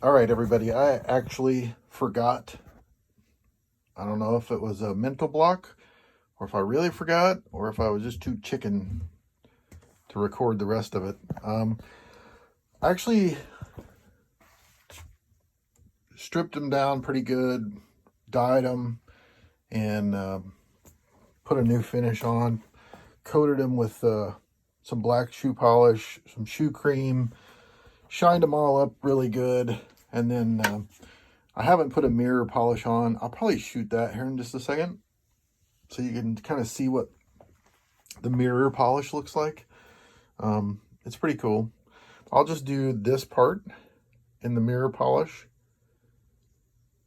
All right, everybody, I actually forgot. I don't know if it was a mental block or if I really forgot or if I was just too chicken to record the rest of it. I actually stripped them down pretty good, dyed them, and put a new finish on. Coated them with some black shoe polish, some shoe cream, shined them all up really good, and then I haven't put a mirror polish on. I'll probably shoot that here in just a second so you can kind of see what the mirror polish looks like. It's pretty cool. I'll just do this part in the mirror polish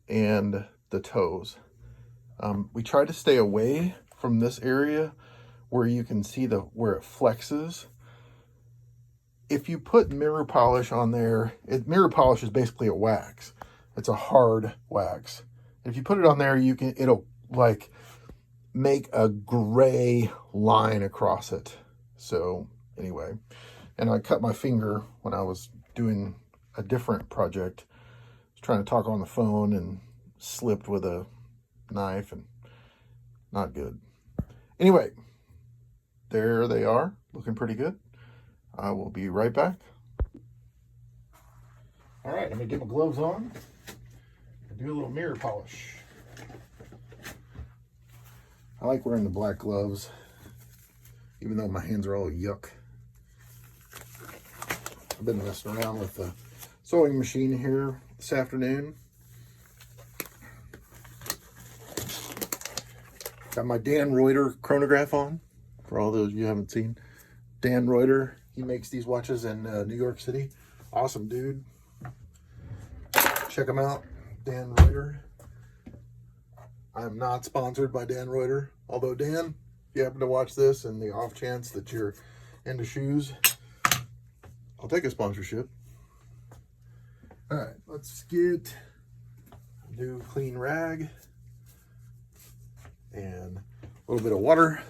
and the toes. We try to stay away from this area where you can see where it flexes. If you put mirror polish on there, mirror polish is basically a wax. It's a hard wax. If you put it on there, it'll like make a gray line across it. So anyway, and I cut my finger when I was doing a different project. I was trying to talk on the phone and slipped with a knife, and not good. Anyway, there they are, looking pretty good. I will be right back. All right, let me get my gloves on and do a little mirror polish. I like wearing the black gloves, even though my hands are all yuck. I've been messing around with the sewing machine here this afternoon. Got my Dan Reuter chronograph on, for all those you haven't seen. Dan Reuter, he makes these watches in New York City. Awesome dude. Check him out, Dan Reuter. I am not sponsored by Dan Reuter. Although, Dan, if you happen to watch this and the off chance that you're into shoes, I'll take a sponsorship. All right, let's get a new clean rag and a little bit of water.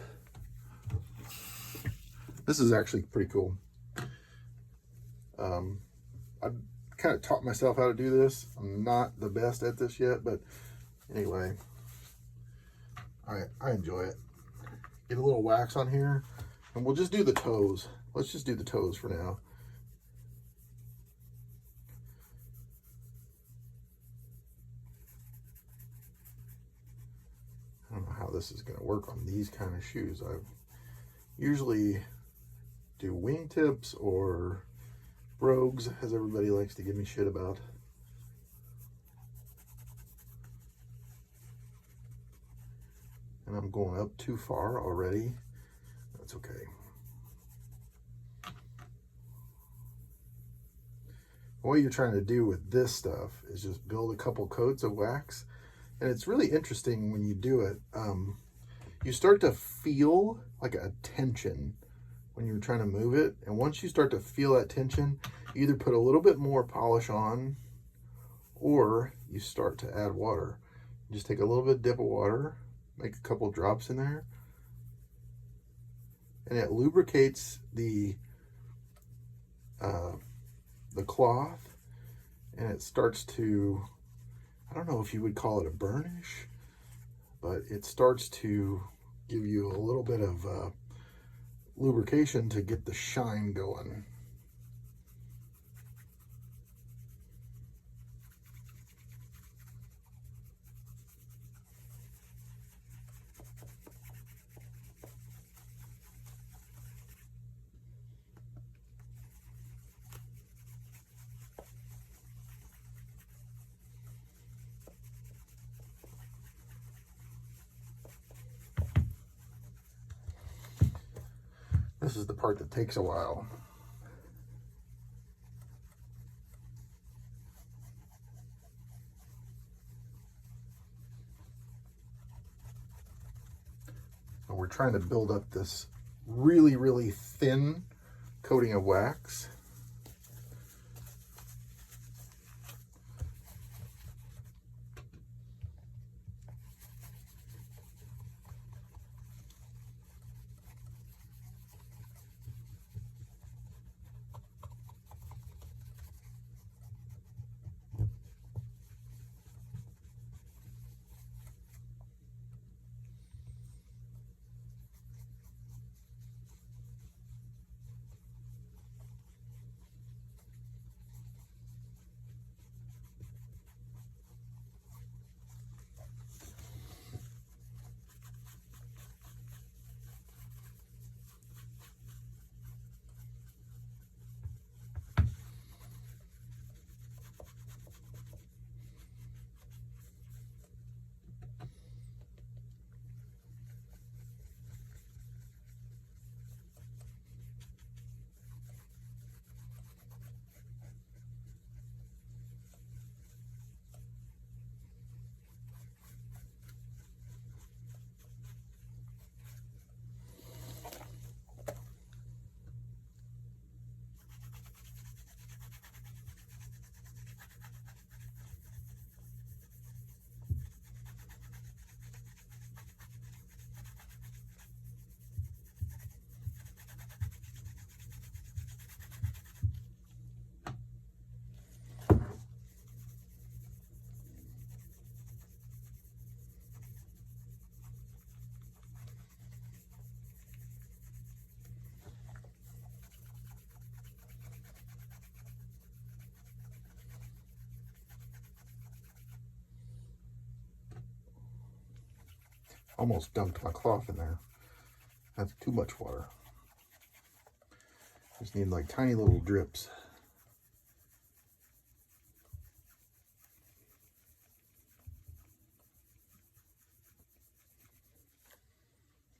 This is actually pretty cool. I've kind of taught myself how to do this. I'm not the best at this yet, but anyway, I enjoy it. Get a little wax on here, and we'll just do the toes. Let's just do the toes for now. I don't know how this is going to work on these kind of shoes. I usually do wingtips or brogues, as everybody likes to give me shit about. And I'm going up too far already. That's okay. What you're trying to do with this stuff is just build a couple coats of wax. And it's really interesting when you do it. You start to feel like a tension when you're trying to move it. And once you start to feel that tension, you either put a little bit more polish on or you start to add water. You just take a little bit dip of water, make a couple drops in there, and it lubricates the cloth, and it starts to, I don't know if you would call it a burnish, but it starts to give you a little bit of lubrication to get the shine going. This is the part that takes a while. And we're trying to build up this really, really thin coating of wax. almost dunked my cloth in there. That's too much water. Just need like tiny little drips.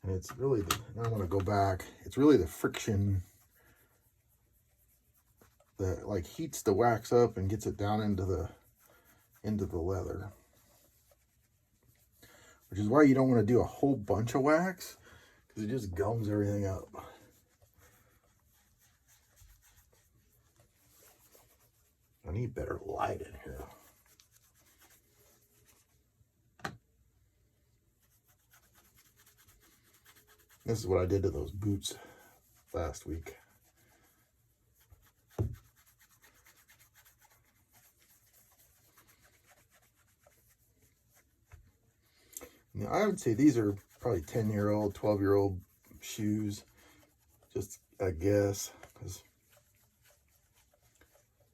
And it's really I want to go back. It's really the friction that like heats the wax up and gets it down into the leather. Which is why you don't want to do a whole bunch of wax, because it just gums everything up. I need better light in here. This is what I did to those boots last week. Now, I would say these are probably 10-year-old, 12-year-old shoes. Just a guess, because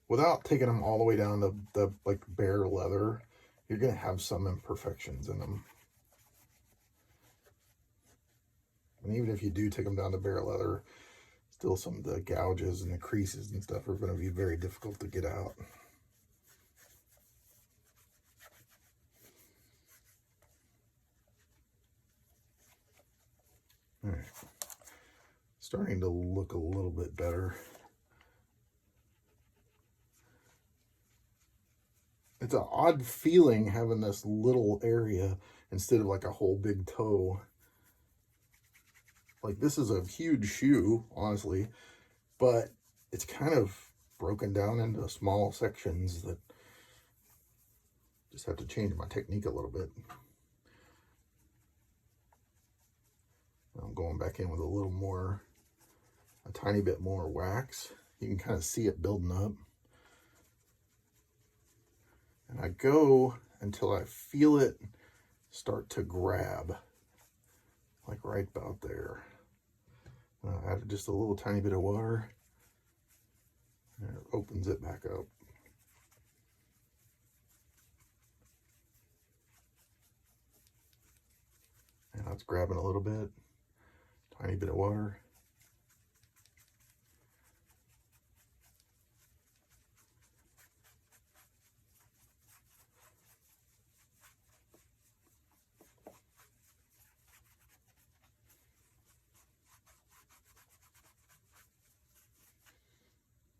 without taking them all the way down to the like bare leather, you're gonna have some imperfections in them. And even if you do take them down to bare leather, still some of the gouges and the creases and stuff are going to be very difficult to get out. All right, starting to look a little bit better. It's an odd feeling having this little area instead of like a whole big toe. Like, this is a huge shoe, honestly, but it's kind of broken down into small sections that just have to change my technique a little bit. I'm going back in with a tiny bit more wax. You can kind of see it building up. And I go until I feel it start to grab, like right about there. I add just a little tiny bit of water, and it opens it back up. And it's grabbing a little bit, tiny bit of water.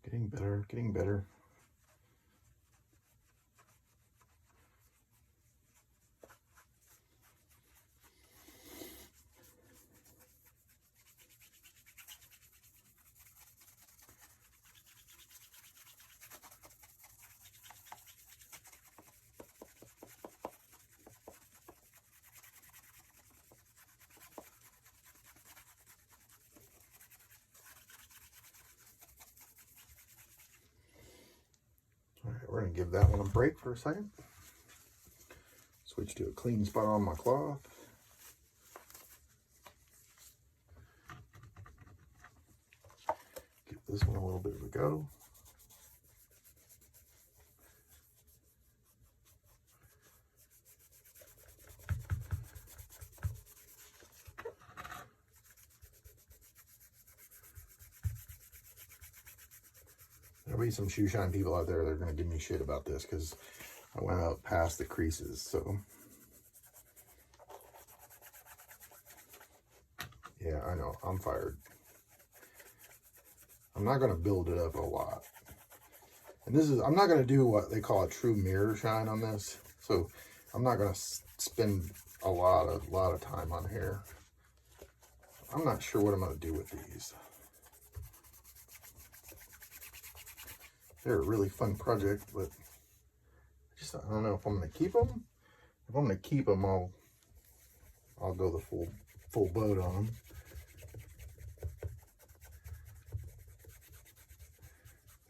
Getting better, getting better. We're going to give that one a break for a second. Switch to a clean spot on my cloth. Give this one a little bit of a go. There'll be some shoe shine people out there that are going to give me shit about this because I went out past the creases. So yeah, I know, I'm fired. I'm not going to build it up a lot. And I'm not going to do what they call a true mirror shine on this. So I'm not going to spend a lot of time on here. I'm not sure what I'm going to do with these. They're a really fun project, but I don't know if I'm going to keep them. If I'm going to keep them, I'll go the full boat on them.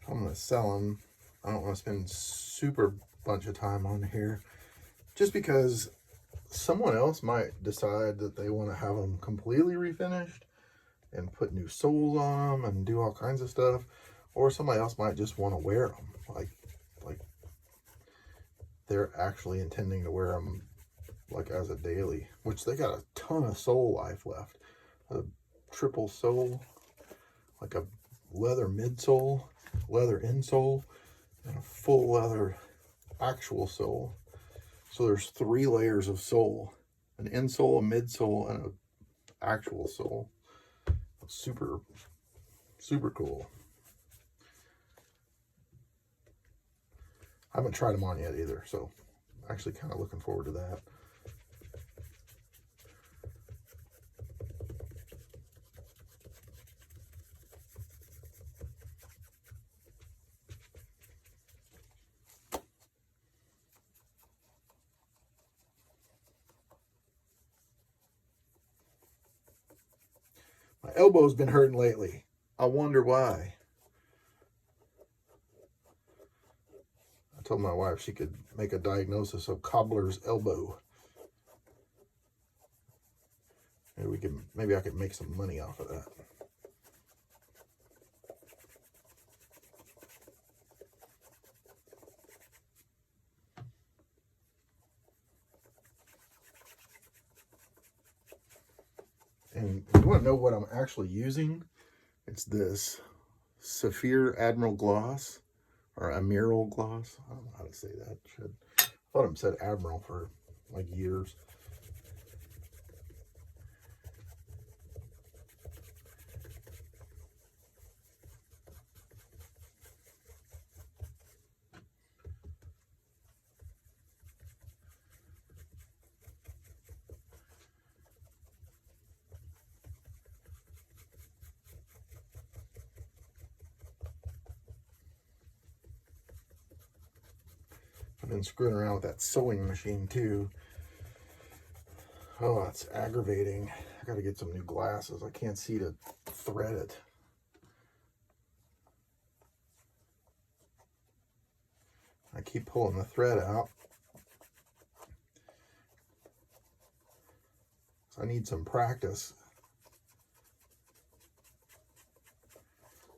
If I'm going to sell them, I don't want to spend super bunch of time on here, just because someone else might decide that they want to have them completely refinished and put new soles on them and do all kinds of stuff. Or somebody else might just want to wear them, like they're actually intending to wear them like as a daily, which they got a ton of sole life left. A triple sole, like a leather midsole, leather insole, and a full leather actual sole. So there's 3 layers of sole, an insole, a midsole, and an actual sole. Super, super cool. I haven't tried them on yet either, so I'm actually kind of looking forward to that. My elbow's been hurting lately. I wonder why. I told my wife she could make a diagnosis of cobbler's elbow. Maybe I could make some money off of that. And if you want to know what I'm actually using, it's this Saphir Admiral Gloss, or Amiral Gloss. I don't know how to say that. I thought it said Admiral for like years. I've been screwing around with that sewing machine too. Oh, it's aggravating. I gotta get some new glasses. I can't see to thread it. I keep pulling the thread out. So I need some practice.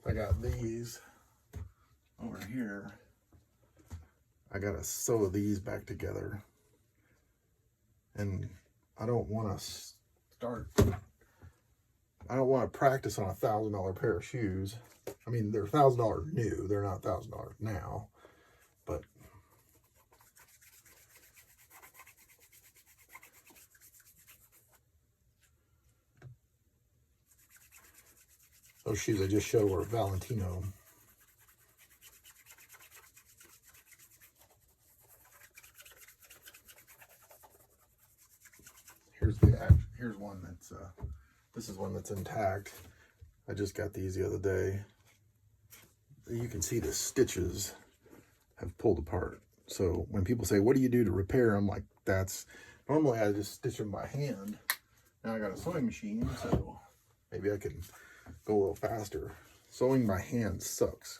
I got these over here. I gotta sew these back together. And I don't want to practice on a $1,000 pair of shoes. I mean, they're $1,000 new. They're not $1,000 now, but those shoes I just showed were Valentino. Here's one that's this is one that's intact. I just got these the other day. You can see the stitches have pulled apart. So when people say, what do you do to repair? I'm like, normally I just stitch them by hand. Now I got a sewing machine, so maybe I can go a little faster. Sewing by hand sucks.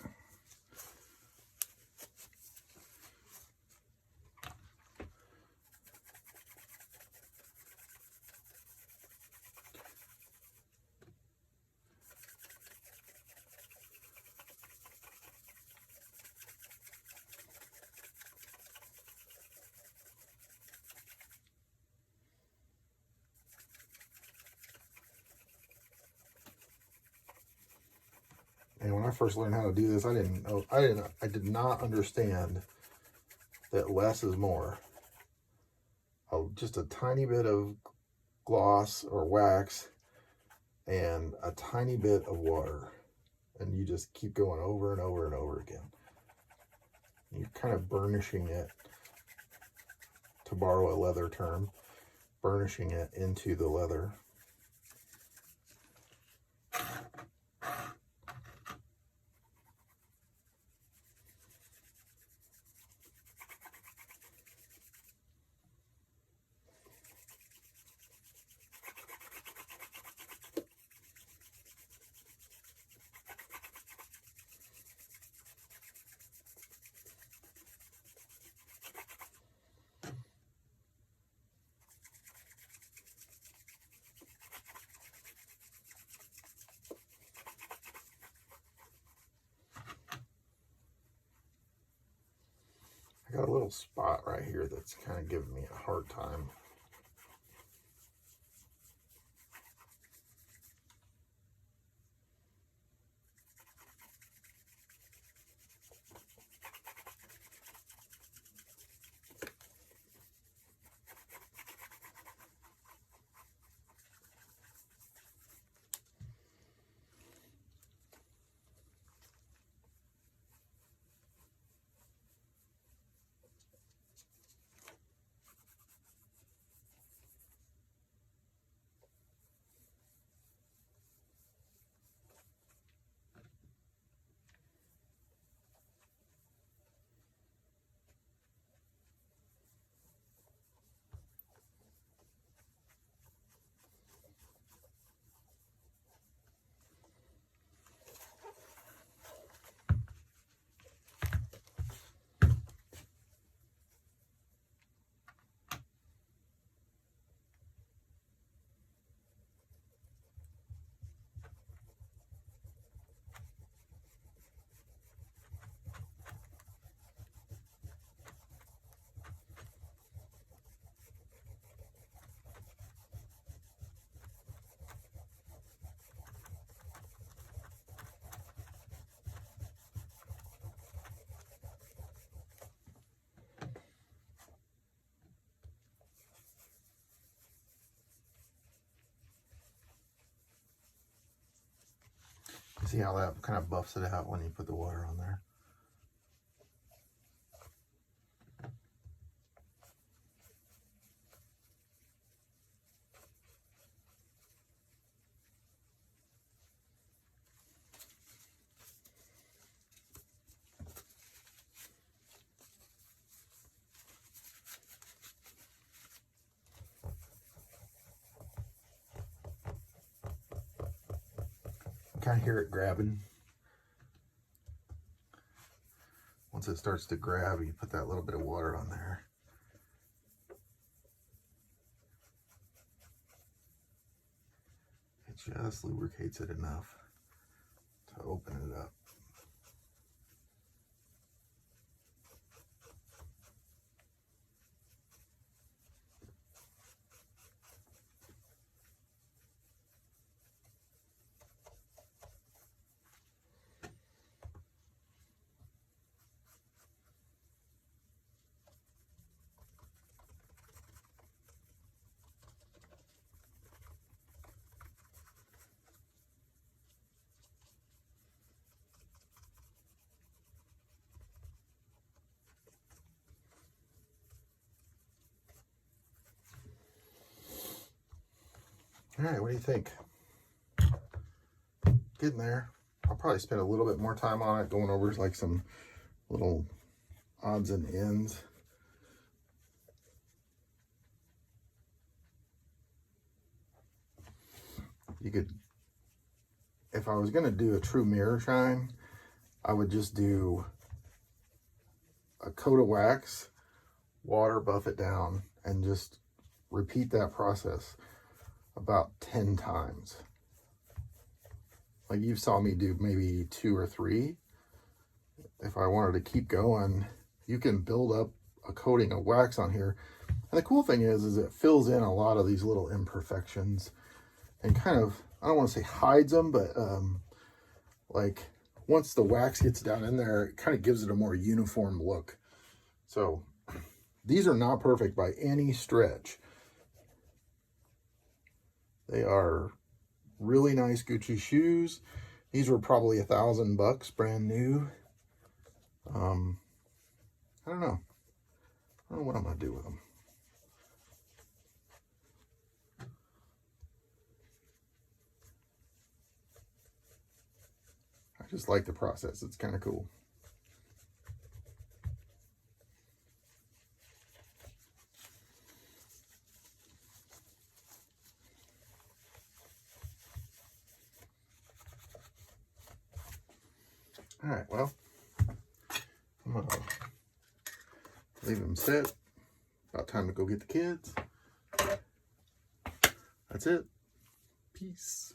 And when I first learned how to do this, I did not understand that less is more. Just a tiny bit of gloss or wax and a tiny bit of water. And you just keep going over and over and over again. You're kind of burnishing it, to borrow a leather term, burnishing it into the leather. I got a little spot right here that's kind of giving me a hard time. see how that kind of buffs it out when you put the water on there. Kind of hear it grabbing. Once it starts to grab, you put that little bit of water on there. It just lubricates it enough to open it up. All right, what do you think? Getting there. I'll probably spend a little bit more time on it, going over like some little odds and ends. You could, if I was gonna do a true mirror shine, I would just do a coat of wax, water, buff it down, and just repeat that process about 10 times. Like you saw me do maybe 2 or 3. If I wanted to keep going, you can build up a coating of wax on here. And the cool thing is it fills in a lot of these little imperfections and kind of, I don't want to say hides them, but like once the wax gets down in there, it kind of gives it a more uniform look. So these are not perfect by any stretch. They are really nice Gucci shoes. These were probably $1,000 brand new. I don't know. I don't know what I'm gonna do with them. I just like the process. It's kind of cool. All right, well, I'm gonna leave them set. About time to go get the kids. That's it. Peace.